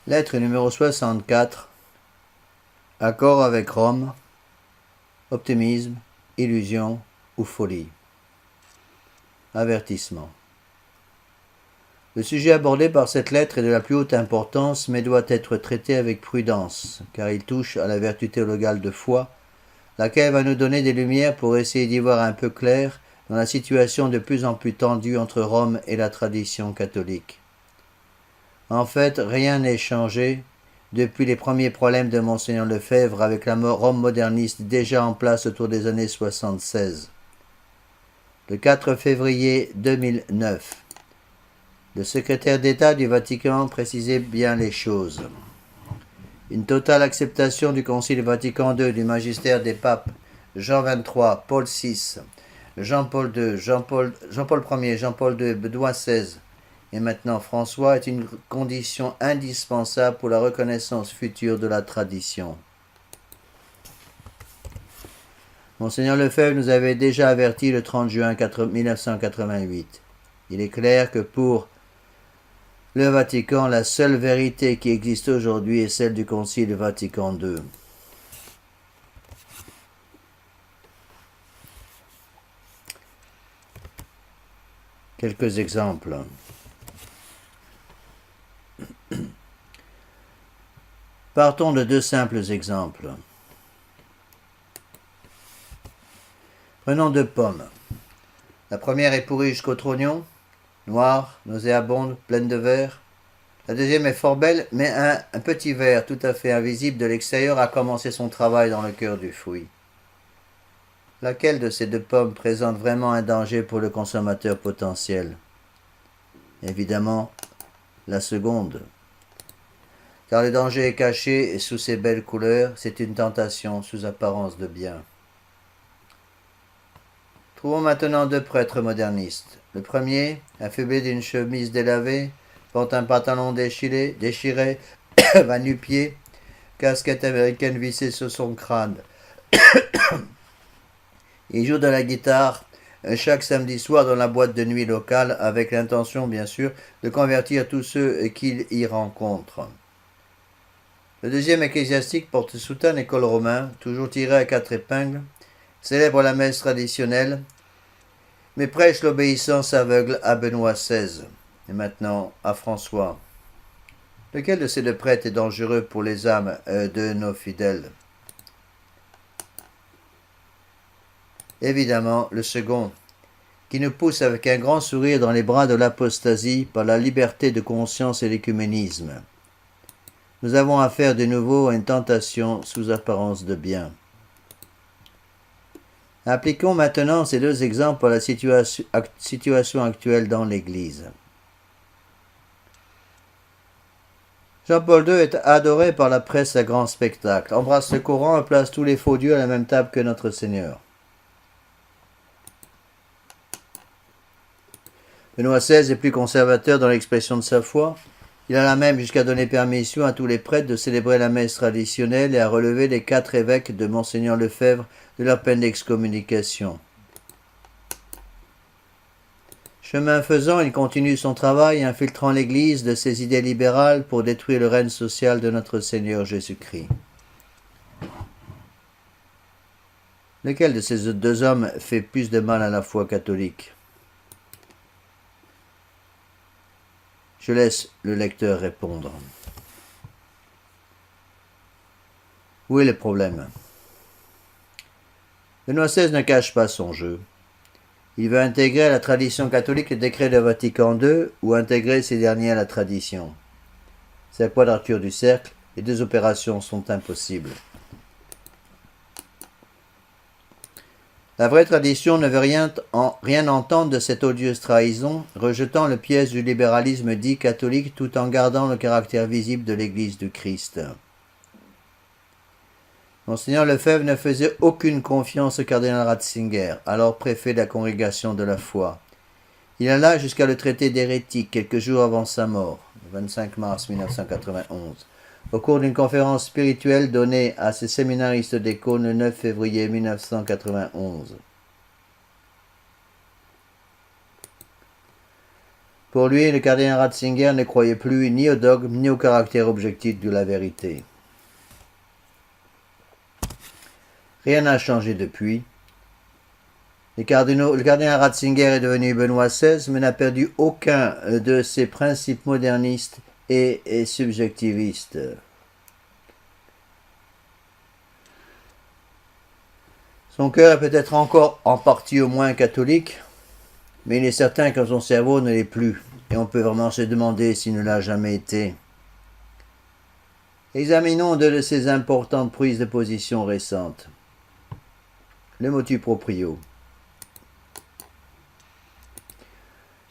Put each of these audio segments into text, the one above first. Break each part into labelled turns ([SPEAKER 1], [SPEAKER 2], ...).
[SPEAKER 1] Lettre numéro 64. Accord avec Rome. Optimisme, illusion ou folie. Avertissement. Le sujet abordé par cette lettre est de la plus haute importance, mais doit être traité avec prudence, car il touche à la vertu théologale de foi, laquelle va nous donner des lumières pour essayer d'y voir un peu clair dans la situation de plus en plus tendue entre Rome et la tradition catholique. En fait, rien n'est changé depuis les premiers problèmes de Monseigneur Lefebvre avec la Rome moderniste déjà en place autour des années 76. Le 4 février 2009, le secrétaire d'État du Vatican précisait bien les choses. Une totale acceptation du Concile Vatican II du magistère des papes Jean XXIII, Paul VI, Jean-Paul II, Jean-Paul Ier, Jean-Paul II, Benoît XVI et maintenant François est une condition indispensable pour la reconnaissance future de la tradition. Monseigneur Lefebvre nous avait déjà averti le 30 juin 1988. Il est clair que pour le Vatican, la seule vérité qui existe aujourd'hui est celle du Concile Vatican II. Quelques exemples. Partons de deux simples exemples. Prenons deux pommes. La première est pourrie jusqu'au trognon, noire, nauséabonde, pleine de verre. La deuxième est fort belle, mais un petit ver tout à fait invisible de l'extérieur a commencé son travail dans le cœur du fruit. Laquelle de ces deux pommes présente vraiment un danger pour le consommateur potentiel? Évidemment, la seconde. Car le danger est caché et sous ses belles couleurs, c'est une tentation sous apparence de bien. Trouvons maintenant deux prêtres modernistes. Le premier, affublé d'une chemise délavée, porte un pantalon déchiré, va nu-pied, casquette américaine vissée sur son crâne. Il joue de la guitare chaque samedi soir dans la boîte de nuit locale avec l'intention, bien sûr, de convertir tous ceux qu'il y rencontre. Le deuxième ecclésiastique porte soutane et col romain, toujours tiré à 4 épingles, célèbre la messe traditionnelle, mais prêche l'obéissance aveugle à Benoît XVI, et maintenant à François. Lequel de ces deux prêtres est dangereux pour les âmes de nos fidèles? Évidemment, le second, qui nous pousse avec un grand sourire dans les bras de l'apostasie par la liberté de conscience et l'écuménisme. Nous avons affaire de nouveau à une tentation sous apparence de bien. Appliquons maintenant ces deux exemples à la situation actuelle dans l'Église. Jean-Paul II est adoré par la presse à grand spectacle, embrasse le Coran et place tous les faux dieux à la même table que notre Seigneur. Benoît XVI est plus conservateur dans l'expression de sa foi. Il alla même jusqu'à donner permission à tous les prêtres de célébrer la messe traditionnelle et à relever les 4 évêques de Monseigneur Lefebvre de leur peine d'excommunication. Chemin faisant, il continue son travail, infiltrant l'Église de ses idées libérales pour détruire le règne social de notre Seigneur Jésus-Christ. Lequel de ces deux hommes fait plus de mal à la foi catholique? Je laisse le lecteur répondre. Où est le problème? Benoît XVI ne cache pas son jeu. Il veut intégrer à la tradition catholique le décret de Vatican II ou intégrer ces derniers à la tradition. C'est la quadrature du cercle, les deux opérations sont impossibles. La vraie tradition ne veut rien entendre de cette odieuse trahison, rejetant le piège du libéralisme dit catholique tout en gardant le caractère visible de l'Église du Christ. Monseigneur Lefebvre ne faisait aucune confiance au cardinal Ratzinger, alors préfet de la Congrégation de la foi. Il alla jusqu'à le traiter d'hérétique quelques jours avant sa mort, le 25 mars 1991, au cours d'une conférence spirituelle donnée à ses séminaristes d'Écône le 9 février 1991. Pour lui, le cardinal Ratzinger ne croyait plus ni au dogme ni au caractère objectif de la vérité. Rien n'a changé depuis. Le cardinal Ratzinger est devenu Benoît XVI, mais n'a perdu aucun de ses principes modernistes et subjectivistes. Son cœur est peut-être encore en partie au moins catholique, mais il est certain que son cerveau ne l'est plus, et on peut vraiment se demander s'il ne l'a jamais été. Examinons deux de ses importantes prises de position récentes. Le motu proprio.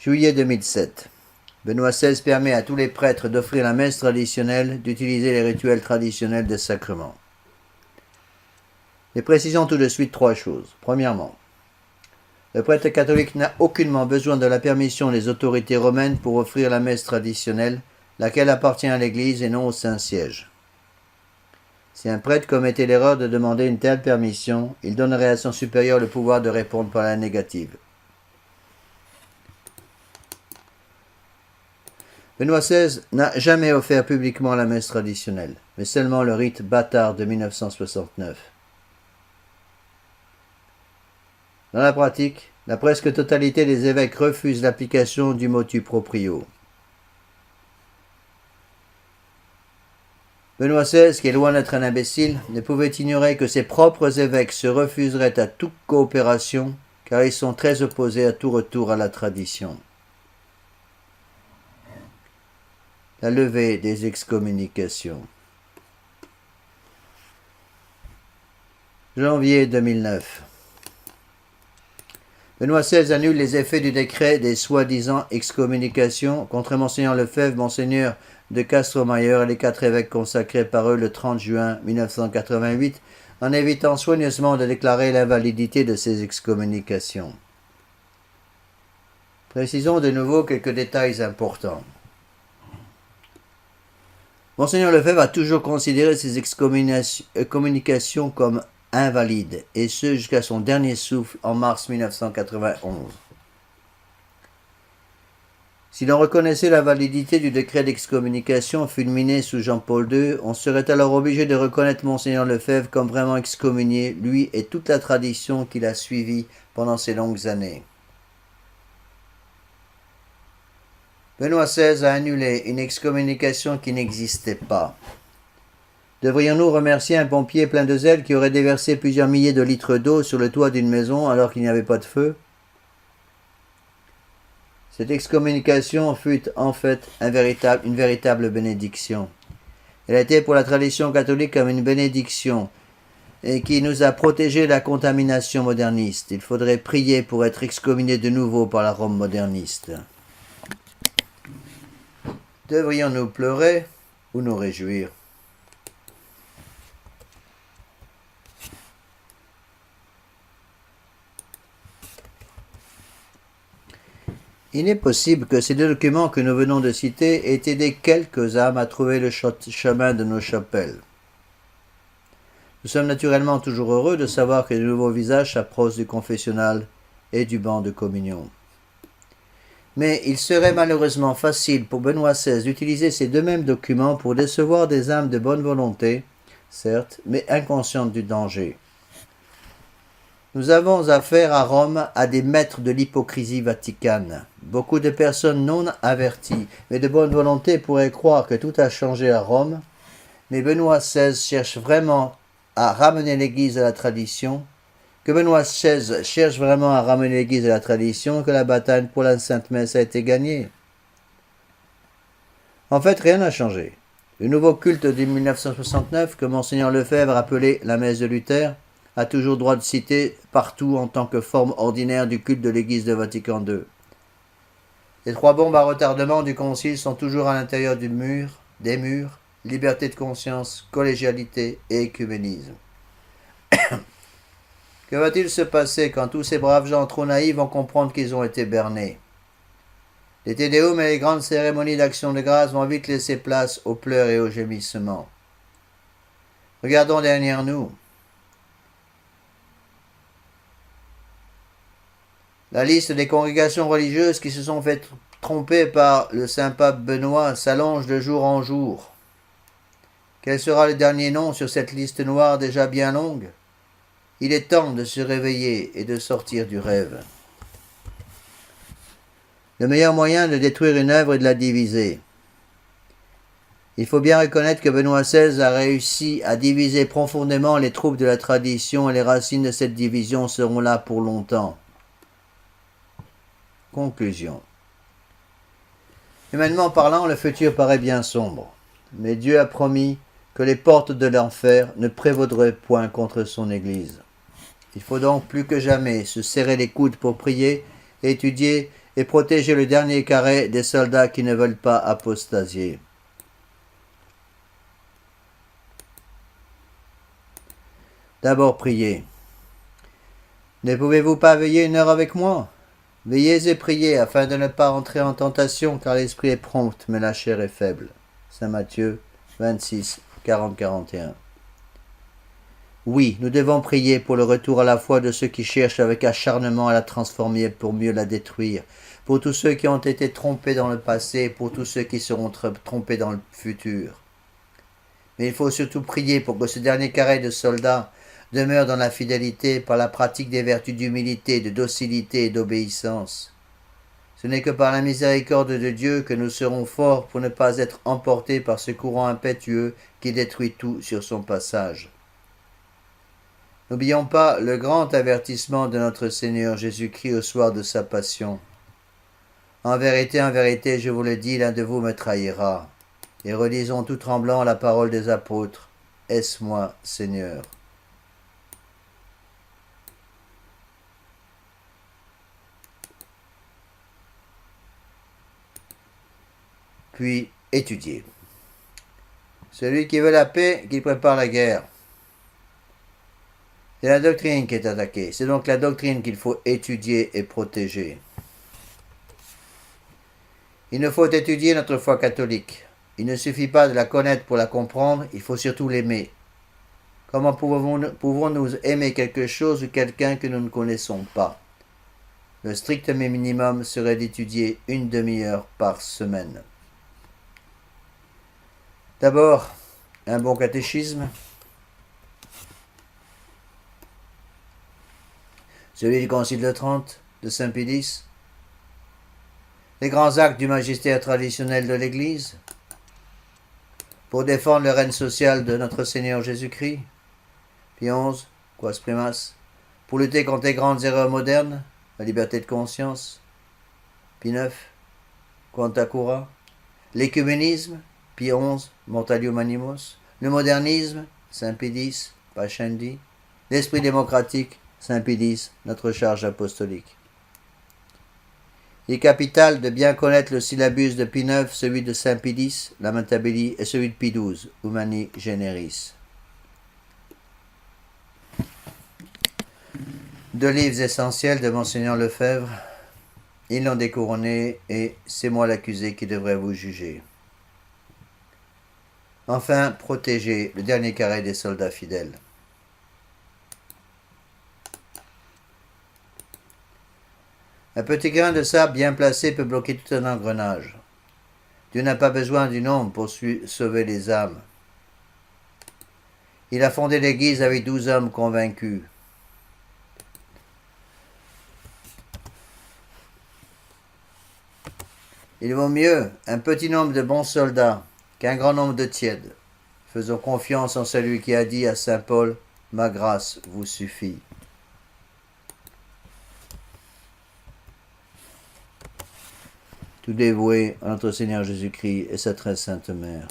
[SPEAKER 1] Juillet 2007. Benoît XVI permet à tous les prêtres d'offrir la messe traditionnelle, d'utiliser les rituels traditionnels des sacrements. Et précisons tout de suite trois choses. Premièrement, le prêtre catholique n'a aucunement besoin de la permission des autorités romaines pour offrir la messe traditionnelle, laquelle appartient à l'Église et non au Saint-Siège. Si un prêtre commettait l'erreur de demander une telle permission, il donnerait à son supérieur le pouvoir de répondre par la négative. Benoît XVI n'a jamais offert publiquement la messe traditionnelle, mais seulement le rite bâtard de 1969. Dans la pratique, la presque totalité des évêques refusent l'application du motu proprio. Benoît XVI, qui est loin d'être un imbécile, ne pouvait ignorer que ses propres évêques se refuseraient à toute coopération, car ils sont très opposés à tout retour à la tradition. La levée des excommunications. Janvier 2009. Benoît XVI annule les effets du décret des soi-disant excommunications contre Monseigneur Lefebvre, Monseigneur de Castromayor et les 4 évêques consacrés par eux le 30 juin 1988, en évitant soigneusement de déclarer l'invalidité de ces excommunications. Précisons de nouveau quelques détails importants. Monseigneur Lefebvre a toujours considéré ces excommunications comme invalides, et ce jusqu'à son dernier souffle en mars 1991. Si l'on reconnaissait la validité du décret d'excommunication fulminé sous Jean-Paul II, on serait alors obligé de reconnaître Monseigneur Lefebvre comme vraiment excommunié, lui et toute la tradition qu'il a suivie pendant ces longues années. Benoît XVI a annulé une excommunication qui n'existait pas. Devrions-nous remercier un pompier plein de zèle qui aurait déversé plusieurs milliers de litres d'eau sur le toit d'une maison alors qu'il n'y avait pas de feu? Cette excommunication fut en fait une véritable bénédiction. Elle était pour la tradition catholique comme une bénédiction et qui nous a protégés de la contamination moderniste. Il faudrait prier pour être excommunié de nouveau par la Rome moderniste. Devrions-nous pleurer ou nous réjouir? Il est possible que ces deux documents que nous venons de citer aient aidé quelques âmes à trouver le chemin de nos chapelles. Nous sommes naturellement toujours heureux de savoir que de nouveaux visages s'approchent du confessionnal et du banc de communion. Mais il serait malheureusement facile pour Benoît XVI d'utiliser ces deux mêmes documents pour décevoir des âmes de bonne volonté, certes, mais inconscientes du danger. Nous avons affaire à Rome à des maîtres de l'hypocrisie vaticane. Beaucoup de personnes non averties, mais de bonne volonté pourraient croire que tout a changé à Rome, mais Benoît XVI cherche vraiment à ramener l'Église à la tradition, que la bataille pour la Sainte Messe a été gagnée. En fait, rien n'a changé. Le nouveau culte de 1969, que Monseigneur Lefebvre appelait la messe de Luther, a toujours droit de citer partout en tant que forme ordinaire du culte de l'Église de Vatican II. Les 3 bombes à retardement du Concile sont toujours à l'intérieur des murs, liberté de conscience, collégialité et écuménisme. Que va-t-il se passer quand tous ces braves gens trop naïfs vont comprendre qu'ils ont été bernés? Les Te Deum et les grandes cérémonies d'action de grâce vont vite laisser place aux pleurs et aux gémissements. Regardons derrière nous. La liste des congrégations religieuses qui se sont fait trompé par le saint pape Benoît, s'allonge de jour en jour. Quel sera le dernier nom sur cette liste noire déjà bien longue? Il est temps de se réveiller et de sortir du rêve. Le meilleur moyen de détruire une œuvre est de la diviser. Il faut bien reconnaître que Benoît XVI a réussi à diviser profondément les troupes de la tradition et les racines de cette division seront là pour longtemps. Conclusion. Humainement parlant, le futur paraît bien sombre, mais Dieu a promis que les portes de l'enfer ne prévaudraient point contre son Église. Il faut donc plus que jamais se serrer les coudes pour prier, étudier et protéger le dernier carré des soldats qui ne veulent pas apostasier. D'abord priez. Ne pouvez-vous pas veiller une heure avec moi? Veillez et priez afin de ne pas entrer en tentation, car l'esprit est prompt, mais la chair est faible. Saint Matthieu 26, 40-41. Oui, nous devons prier pour le retour à la foi de ceux qui cherchent avec acharnement à la transformer pour mieux la détruire, pour tous ceux qui ont été trompés dans le passé, pour tous ceux qui seront trompés dans le futur. Mais il faut surtout prier pour que ce dernier carré de soldats demeure dans la fidélité par la pratique des vertus d'humilité, de docilité et d'obéissance. Ce n'est que par la miséricorde de Dieu que nous serons forts pour ne pas être emportés par ce courant impétueux qui détruit tout sur son passage. N'oublions pas le grand avertissement de notre Seigneur Jésus-Christ au soir de sa passion. En vérité, je vous le dis, l'un de vous me trahira. Et relisons tout tremblant la parole des apôtres. Est-ce moi, Seigneur? Puis étudier. Celui qui veut la paix, qui prépare la guerre. C'est la doctrine qui est attaquée. C'est donc la doctrine qu'il faut étudier et protéger. Il nous faut étudier notre foi catholique. Il ne suffit pas de la connaître pour la comprendre, il faut surtout l'aimer. Comment pouvons-nous aimer quelque chose ou quelqu'un que nous ne connaissons pas? Le strict minimum serait d'étudier une demi-heure par semaine. D'abord, un bon catéchisme, celui du Concile de Trente, de Saint Pie X, les grands actes du magistère traditionnel de l'Église, pour défendre le règne social de notre Seigneur Jésus-Christ, Pie XI, Quas Primas, pour lutter contre les grandes erreurs modernes, la liberté de conscience, Pie IX, Quanta Cura, l'écuménisme, Pie XI, Mortalium Animos, le modernisme, Saint Pie X, Pascendi, l'esprit démocratique, Saint Pie X, notre charge apostolique. Il est capital de bien connaître le syllabus de Pie IX, celui de Saint Pie X, Lamentabili, et celui de Pie XII, Humani Generis. 2 livres essentiels de Monseigneur Lefebvre. Ils l'ont découronné et c'est moi l'accusé qui devrait vous juger. Enfin, protéger le dernier carré des soldats fidèles. Un petit grain de sable bien placé peut bloquer tout un engrenage. Dieu n'a pas besoin du nombre pour sauver les âmes. Il a fondé l'Église avec 12 hommes convaincus. Il vaut mieux un petit nombre de bons soldats qu'un grand nombre de tièdes. Faisons confiance en celui qui a dit à saint Paul, « Ma grâce vous suffit ». Tout dévoué à notre Seigneur Jésus-Christ et sa très sainte mère.